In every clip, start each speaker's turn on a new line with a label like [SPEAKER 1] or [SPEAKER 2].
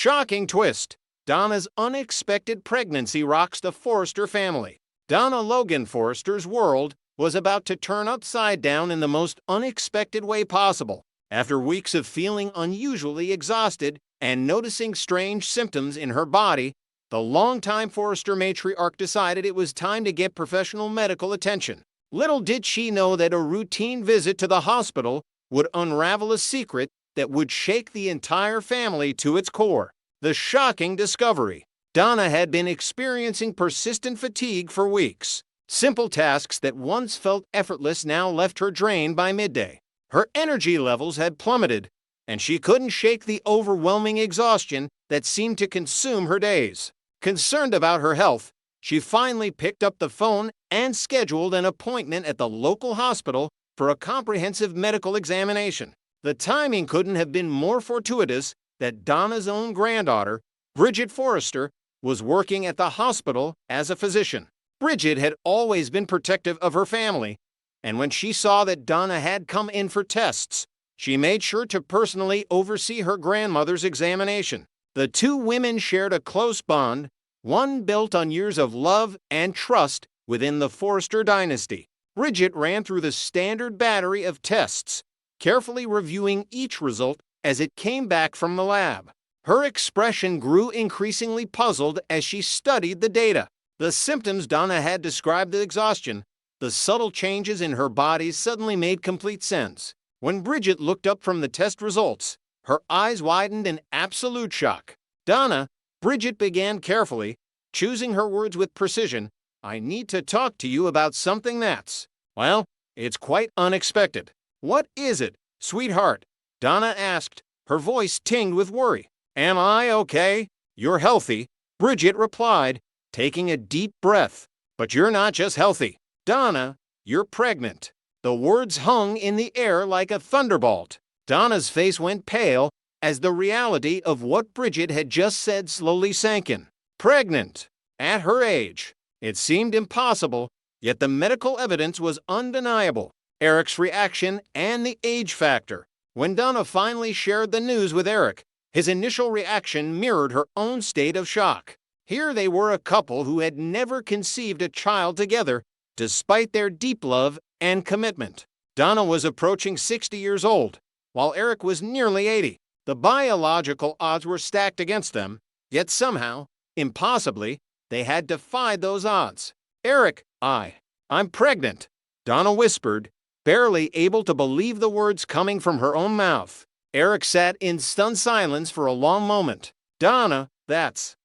[SPEAKER 1] Shocking twist. Donna's unexpected pregnancy rocks the Forrester family. Donna Logan Forrester's world was about to turn upside down in the most unexpected way possible. After weeks of feeling unusually exhausted and noticing strange symptoms in her body, the longtime Forrester matriarch decided it was time to get professional medical attention. Little did she know that a routine visit to the hospital would unravel a secret that would shake the entire family to its core. The shocking discovery. Donna had been experiencing persistent fatigue for weeks. Simple tasks that once felt effortless now left her drained by midday. Her energy levels had plummeted, and she couldn't shake the overwhelming exhaustion that seemed to consume her days. Concerned about her health, she finally picked up the phone and scheduled an appointment at the local hospital for a comprehensive medical examination. The timing couldn't have been more fortuitous that Donna's own granddaughter, Bridget Forrester, was working at the hospital as a physician. Bridget had always been protective of her family, and when she saw that Donna had come in for tests, she made sure to personally oversee her grandmother's examination. The two women shared a close bond, one built on years of love and trust within the Forrester dynasty. Bridget ran through the standard battery of tests, carefully reviewing each result as it came back from the lab. Her expression grew increasingly puzzled as she studied the data. The symptoms Donna had described the exhaustion, the subtle changes in her body suddenly made complete sense. When Bridget looked up from the test results, her eyes widened in absolute shock. Donna, Bridget began carefully, choosing her words with precision. I need to talk to you about something that's, well, it's quite unexpected. What is it, sweetheart? Donna asked, her voice tinged with worry. Am I okay? You're healthy, Bridget replied, taking a deep breath. But you're not just healthy. Donna, you're pregnant. The words hung in the air like a thunderbolt. Donna's face went pale as the reality of what Bridget had just said slowly sank in. Pregnant. At her age. It seemed impossible, yet the medical evidence was undeniable. Eric's reaction and the age factor. When Donna finally shared the news with Eric, his initial reaction mirrored her own state of shock. Here they were, a couple who had never conceived a child together, despite their deep love and commitment. Donna was approaching 60 years old, while Eric was nearly 80. The biological odds were stacked against them, yet somehow, impossibly, they had defied those odds. Eric, I'm pregnant, Donna whispered, barely able to believe the words coming from her own mouth. Eric sat in stunned silence for a long moment. Donna, that's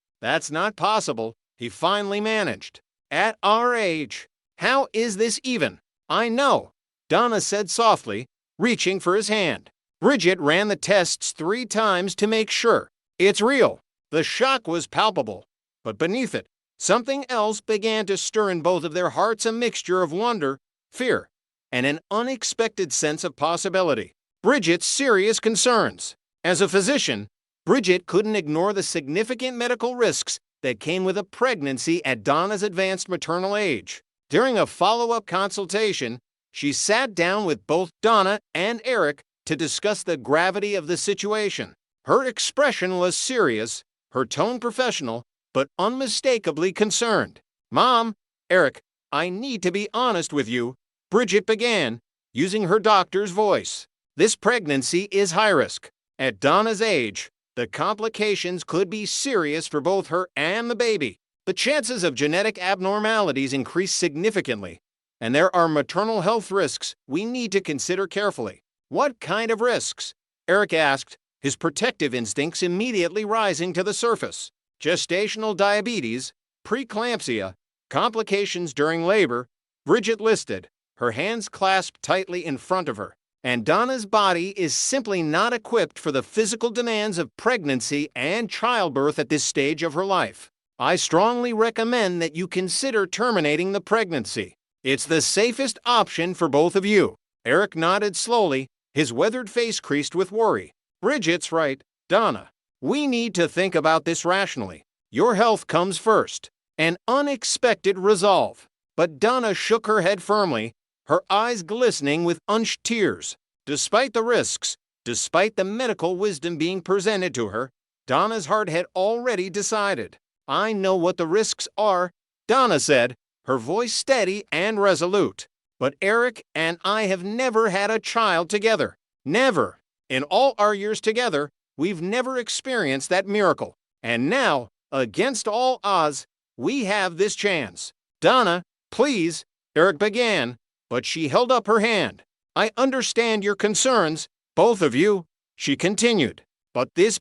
[SPEAKER 1] not possible, he finally managed. At our age. How is this even? I know, Donna said softly, reaching for his hand. Bridget ran the tests 3 times to make sure. It's real. The shock was palpable, but beneath it, something else began to stir in both of their hearts, a mixture of wonder, fear, and an unexpected sense of possibility. Bridget's serious concerns. As a physician, Bridget couldn't ignore the significant medical risks that came with a pregnancy at Donna's advanced maternal age. During a follow-up consultation, she sat down with both Donna and Eric to discuss the gravity of the situation. Her expression was serious, her tone professional, but unmistakably concerned. Mom, Eric, I need to be honest with you, Bridget began, using her doctor's voice. This pregnancy is high risk. At Donna's age, the complications could be serious for both her and the baby. The chances of genetic abnormalities increase significantly, and there are maternal health risks we need to consider carefully. What kind of risks? Eric asked, his protective instincts immediately rising to the surface. Gestational diabetes, preeclampsia, complications during labor, Bridget listed, her hands clasped tightly in front of her. And Donna's body is simply not equipped for the physical demands of pregnancy and childbirth at this stage of her life. I strongly recommend that you consider terminating the pregnancy. It's the safest option for both of you. Eric nodded slowly, his weathered face creased with worry. Bridget's right, Donna. We need to think about this rationally. Your health comes first. An unexpected resolve. But Donna shook her head firmly, her eyes glistening with unshed tears. Despite the risks, despite the medical wisdom being presented to her, Donna's heart had already decided. "I know what the risks are," Donna said, her voice steady and resolute. "But Eric and I have never had a child together. Never. In all our years together, we've never experienced that miracle. And now, against all odds, we have this chance." "Donna, please," Eric began, but she held up her hand. "I understand your concerns, both of you," she continued. "But this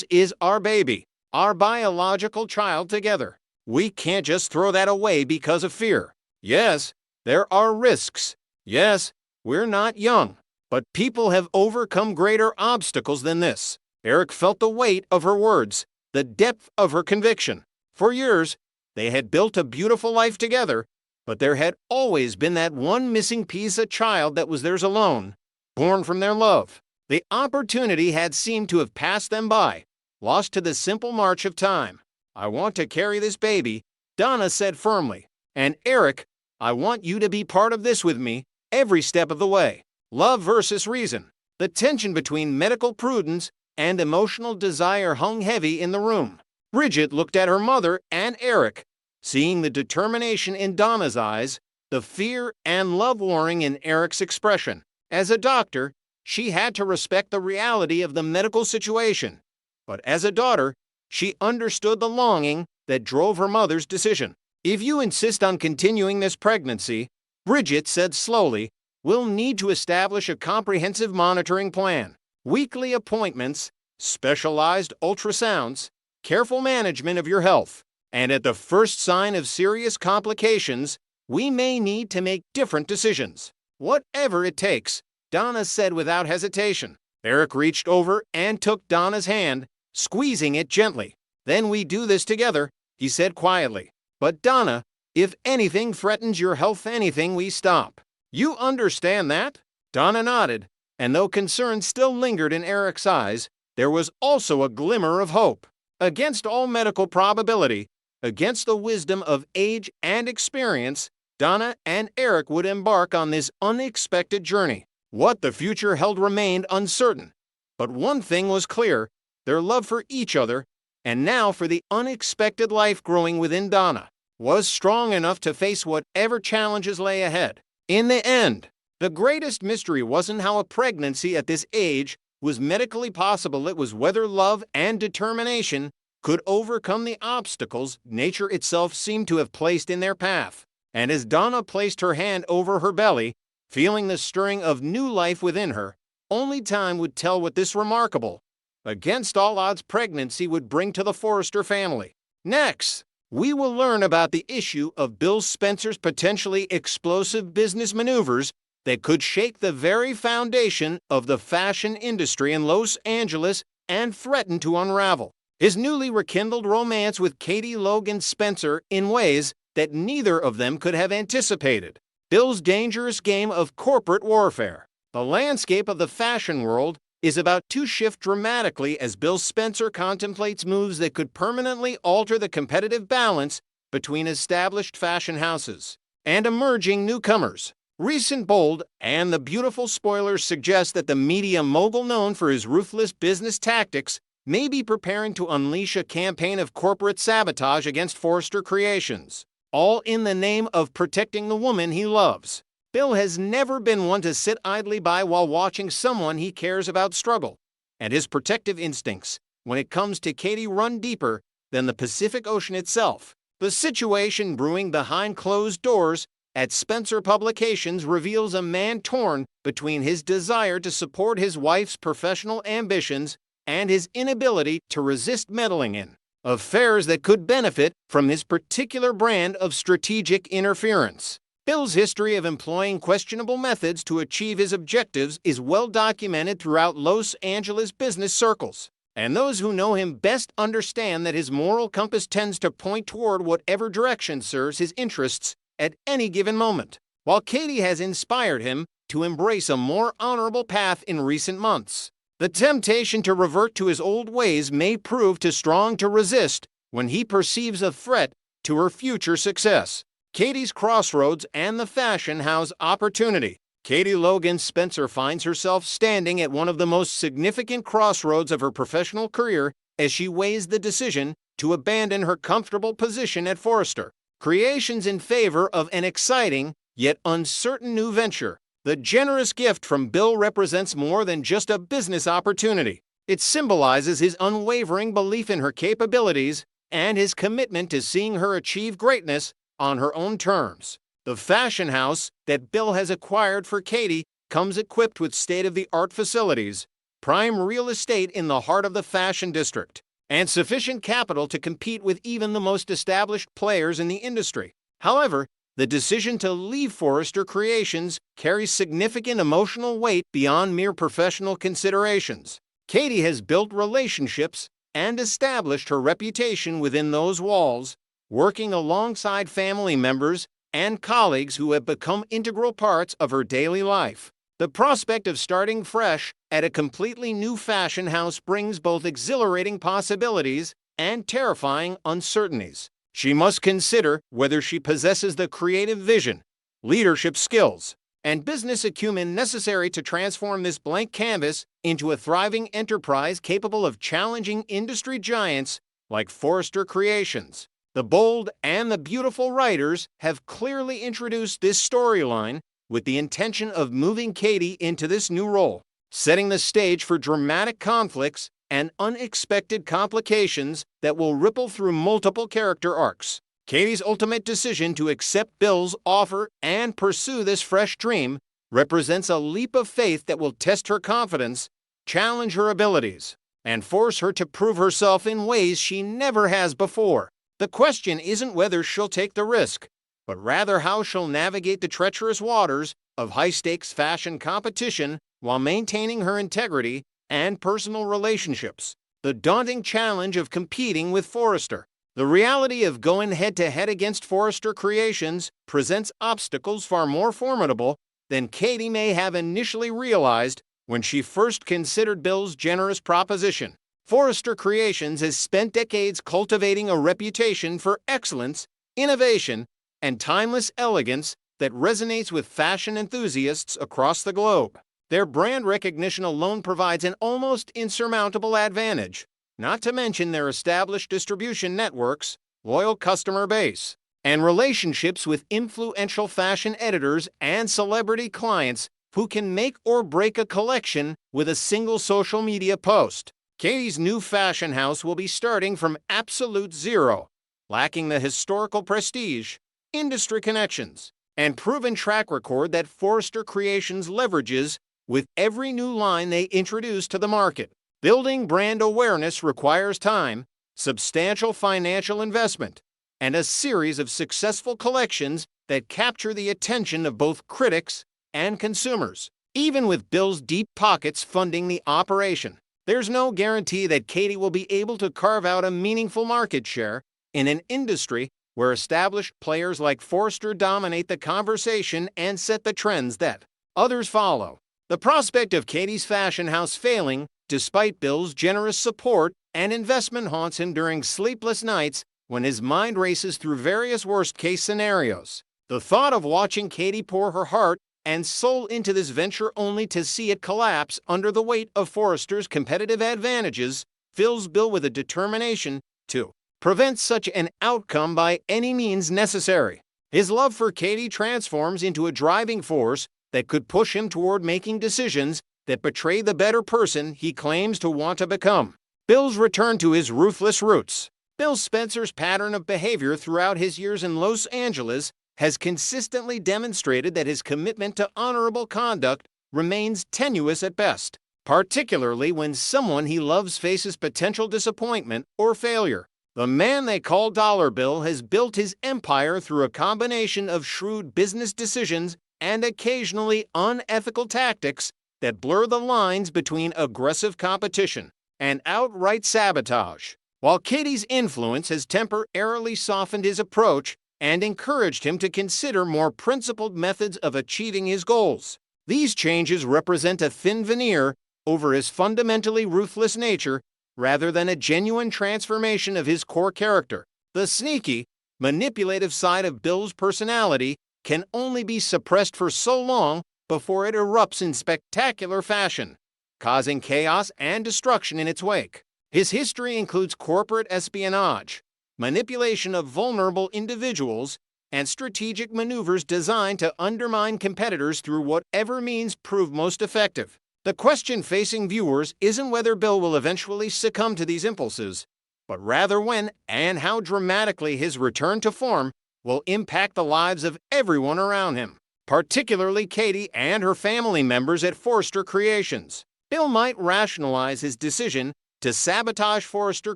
[SPEAKER 1] is our baby, our biological child together. We can't just throw that away because of fear. Yes, there are risks. Yes, we're not young. But people have overcome greater obstacles than this." Eric felt the weight of her words, the depth of her conviction. For years, they had built a beautiful life together, but there had always been that one missing piece, a child that was theirs alone, born from their love. The opportunity had seemed to have passed them by, lost to the simple march of time. "I want to carry this baby," Donna said firmly. "And Eric, I want you to be part of this with me, every step of the way." Love versus reason. The tension between medical prudence and emotional desire hung heavy in the room. Bridget looked at her mother and Eric, seeing the determination in Donna's eyes, the fear and love warring in Eric's expression. As a doctor, she had to respect the reality of the medical situation. But as a daughter, she understood the longing that drove her mother's decision. "If you insist on continuing this pregnancy," Bridget said slowly, "we'll need to establish a comprehensive monitoring plan. Weekly appointments, specialized ultrasounds, careful management of your health. And at the first sign of serious complications, we may need to make different decisions. Whatever it takes," Donna said without hesitation. Eric reached over and took Donna's hand, squeezing it gently. "Then we do this together," he said quietly. "But Donna, if anything threatens your health, we stop. You understand that?" Donna nodded, and though concern still lingered in Eric's eyes, there was also a glimmer of hope. Against all medical probability, against the wisdom of age and experience, Donna and Eric would embark on this unexpected journey. What the future held remained uncertain. But one thing was clear, their love for each other, and now for the unexpected life growing within Donna, was strong enough to face whatever challenges lay ahead. In the end, the greatest mystery wasn't how a pregnancy at this age was medically possible, it was whether love and determination could overcome the obstacles nature itself seemed to have placed in their path. And as Donna placed her hand over her belly, feeling the stirring of new life within her, only time would tell what this remarkable, against all odds pregnancy would bring to the Forrester family. Next, we will learn about the issue of Bill Spencer's potentially explosive business maneuvers that could shake the very foundation of the fashion industry in Los Angeles and threaten to unravel his newly rekindled romance with Katie Logan Spencer in ways that neither of them could have anticipated. Bill's dangerous game of corporate warfare. The landscape of the fashion world is about to shift dramatically as Bill Spencer contemplates moves that could permanently alter the competitive balance between established fashion houses and emerging newcomers. Recent bold and the beautiful spoilers suggest that the media mogul known for his ruthless business tactics may be preparing to unleash a campaign of corporate sabotage against Forrester Creations, all in the name of protecting the woman he loves. Bill has never been one to sit idly by while watching someone he cares about struggle, and his protective instincts, when it comes to Katie, run deeper than the Pacific Ocean itself. The situation brewing behind closed doors at Spencer Publications reveals a man torn between his desire to support his wife's professional ambitions and his inability to resist meddling in affairs that could benefit from his particular brand of strategic interference. Bill's history of employing questionable methods to achieve his objectives is well documented throughout Los Angeles business circles, and those who know him best understand that his moral compass tends to point toward whatever direction serves his interests at any given moment. While Katie has inspired him to embrace a more honorable path in recent months, the temptation to revert to his old ways may prove too strong to resist when he perceives a threat to her future success. Katie's crossroads and the fashion house opportunity. Katie Logan Spencer finds herself standing at one of the most significant crossroads of her professional career as she weighs the decision to abandon her comfortable position at Forrester Creations in favor of an exciting, yet uncertain new venture. The generous gift from Bill represents more than just a business opportunity. It symbolizes his unwavering belief in her capabilities and his commitment to seeing her achieve greatness on her own terms. The fashion house that Bill has acquired for Katie comes equipped with state-of-the-art facilities, prime real estate in the heart of the fashion district, and sufficient capital to compete with even the most established players in the industry. However, the decision to leave Forrester Creations carries significant emotional weight beyond mere professional considerations. Katie has built relationships and established her reputation within those walls, working alongside family members and colleagues who have become integral parts of her daily life. The prospect of starting fresh at a completely new fashion house brings both exhilarating possibilities and terrifying uncertainties. She must consider whether she possesses the creative vision, leadership skills, and business acumen necessary to transform this blank canvas into a thriving enterprise capable of challenging industry giants like Forrester Creations. The bold and the beautiful writers have clearly introduced this storyline with the intention of moving Katie into this new role, setting the stage for dramatic conflicts and unexpected complications that will ripple through multiple character arcs. Katie's ultimate decision to accept Bill's offer and pursue this fresh dream represents a leap of faith that will test her confidence, challenge her abilities, and force her to prove herself in ways she never has before. The question isn't whether she'll take the risk, but rather how she'll navigate the treacherous waters of high-stakes fashion competition while maintaining her integrity and personal relationships. The daunting challenge of competing with Forrester. The reality of going head-to-head against Forrester Creations presents obstacles far more formidable than Katie may have initially realized when she first considered Bill's generous proposition. Forrester Creations has spent decades cultivating a reputation for excellence, innovation, and timeless elegance that resonates with fashion enthusiasts across the globe. Their brand recognition alone provides an almost insurmountable advantage, not to mention their established distribution networks, loyal customer base, and relationships with influential fashion editors and celebrity clients who can make or break a collection with a single social media post. Katie's new fashion house will be starting from absolute zero, lacking the historical prestige, industry connections, and proven track record that Forrester Creations leverages with every new line they introduce to the market. Building brand awareness requires time, substantial financial investment, and a series of successful collections that capture the attention of both critics and consumers. Even with Bill's deep pockets funding the operation, there's no guarantee that Katie will be able to carve out a meaningful market share in an industry where established players like Forrester dominate the conversation and set the trends that others follow. The prospect of Katie's fashion house failing, despite Bill's generous support and investment, haunts him during sleepless nights when his mind races through various worst-case scenarios. The thought of watching Katie pour her heart and soul into this venture only to see it collapse under the weight of Forrester's competitive advantages fills Bill with a determination to prevent such an outcome by any means necessary. His love for Katie transforms into a driving force that could push him toward making decisions that betray the better person he claims to want to become. Bill's return to his ruthless roots. Bill Spencer's pattern of behavior throughout his years in Los Angeles has consistently demonstrated that his commitment to honorable conduct remains tenuous at best, particularly when someone he loves faces potential disappointment or failure. The man they call Dollar Bill has built his empire through a combination of shrewd business decisions and occasionally unethical tactics that blur the lines between aggressive competition and outright sabotage. While Katie's influence has temporarily softened his approach and encouraged him to consider more principled methods of achieving his goals, these changes represent a thin veneer over his fundamentally ruthless nature rather than a genuine transformation of his core character. The sneaky, manipulative side of Bill's personality can only be suppressed for so long before it erupts in spectacular fashion, causing chaos and destruction in its wake. His history includes corporate espionage, manipulation of vulnerable individuals, and strategic maneuvers designed to undermine competitors through whatever means prove most effective. The question facing viewers isn't whether Bill will eventually succumb to these impulses, but rather when and how dramatically his return to form will impact the lives of everyone around him, particularly Katie and her family members at Forrester Creations. Bill might rationalize his decision to sabotage Forrester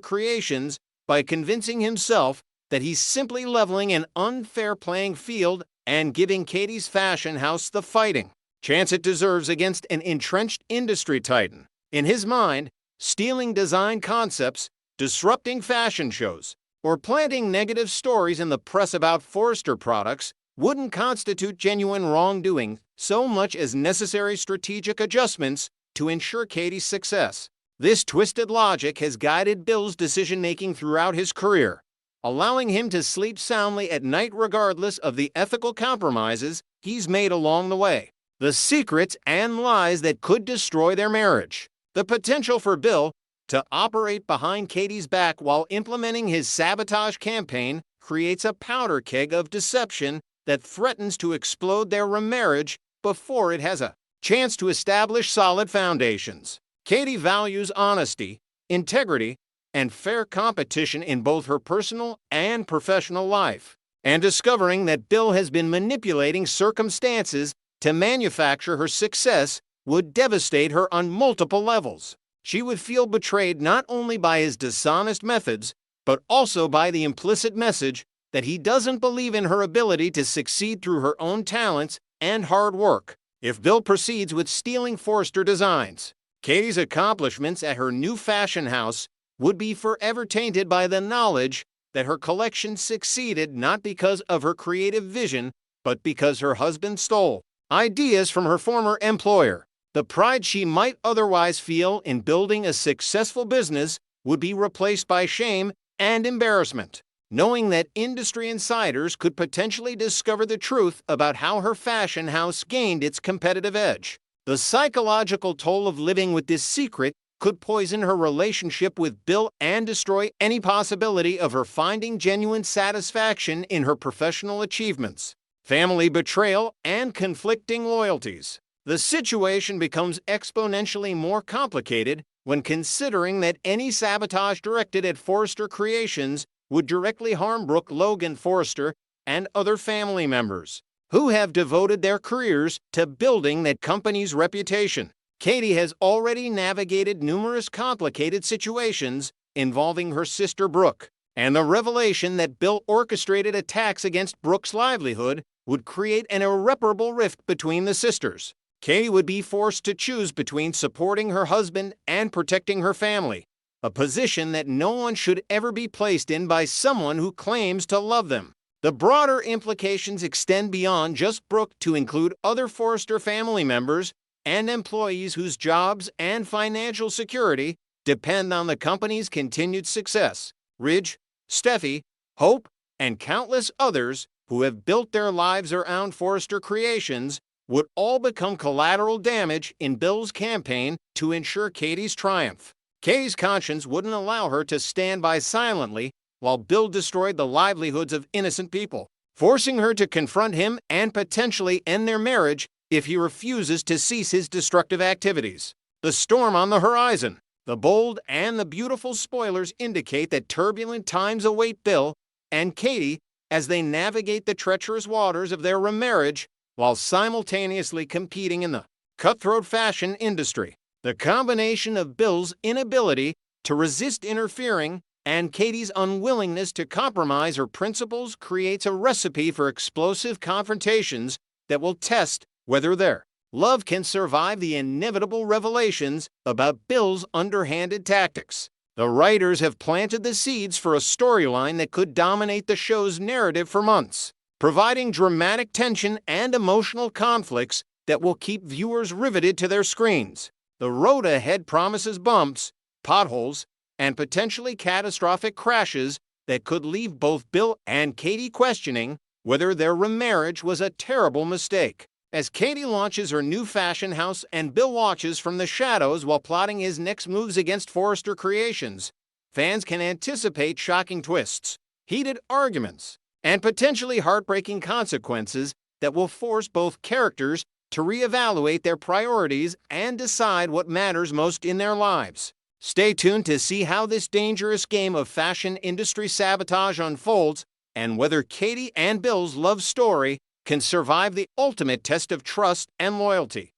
[SPEAKER 1] Creations by convincing himself that he's simply leveling an unfair playing field and giving Katie's fashion house the fighting chance it deserves against an entrenched industry titan. In his mind, stealing design concepts, disrupting fashion shows, or planting negative stories in the press about Forrester products wouldn't constitute genuine wrongdoing so much as necessary strategic adjustments to ensure Katie's success. This twisted logic has guided Bill's decision-making throughout his career, allowing him to sleep soundly at night regardless of the ethical compromises he's made along the way, the secrets and lies that could destroy their marriage. The potential for Bill to operate behind Katie's back while implementing his sabotage campaign creates a powder keg of deception that threatens to explode their remarriage before it has a chance to establish solid foundations. Katie values honesty, integrity, and fair competition in both her personal and professional life, and discovering that Bill has been manipulating circumstances to manufacture her success would devastate her on multiple levels. She would feel betrayed not only by his dishonest methods, but also by the implicit message that he doesn't believe in her ability to succeed through her own talents and hard work. If Bill proceeds with stealing Forrester designs, Katie's accomplishments at her new fashion house would be forever tainted by the knowledge that her collection succeeded not because of her creative vision, but because her husband stole ideas from her former employer. The pride she might otherwise feel in building a successful business would be replaced by shame and embarrassment, knowing that industry insiders could potentially discover the truth about how her fashion house gained its competitive edge. The psychological toll of living with this secret could poison her relationship with Bill and destroy any possibility of her finding genuine satisfaction in her professional achievements. Family betrayal and conflicting loyalties. The situation becomes exponentially more complicated when considering that any sabotage directed at Forrester Creations would directly harm Brooke Logan Forrester and other family members who have devoted their careers to building that company's reputation. Katie has already navigated numerous complicated situations involving her sister Brooke, and the revelation that Bill orchestrated attacks against Brooke's livelihood would create an irreparable rift between the sisters. Katie would be forced to choose between supporting her husband and protecting her family, a position that no one should ever be placed in by someone who claims to love them. The broader implications extend beyond just Brooke to include other Forrester family members and employees whose jobs and financial security depend on the company's continued success. Ridge, Steffi, Hope, and countless others who have built their lives around Forrester Creations would all become collateral damage in Bill's campaign to ensure Katie's triumph. Katie's conscience wouldn't allow her to stand by silently while Bill destroyed the livelihoods of innocent people, forcing her to confront him and potentially end their marriage if he refuses to cease his destructive activities. The storm on the horizon. The bold and the beautiful spoilers indicate that turbulent times await Bill and Katie as they navigate the treacherous waters of their remarriage while simultaneously competing in the cutthroat fashion industry. The combination of Bill's inability to resist interfering and Katie's unwillingness to compromise her principles creates a recipe for explosive confrontations that will test whether their love can survive the inevitable revelations about Bill's underhanded tactics. The writers have planted the seeds for a storyline that could dominate the show's narrative for months, providing dramatic tension and emotional conflicts that will keep viewers riveted to their screens. The road ahead promises bumps, potholes, and potentially catastrophic crashes that could leave both Bill and Katie questioning whether their remarriage was a terrible mistake. As Katie launches her new fashion house and Bill watches from the shadows while plotting his next moves against Forrester Creations, Fans can anticipate shocking twists, heated arguments, and potentially heartbreaking consequences that will force both characters to reevaluate their priorities and decide what matters most in their lives. Stay tuned to see how this dangerous game of fashion industry sabotage unfolds and whether Katie and Bill's love story can survive the ultimate test of trust and loyalty.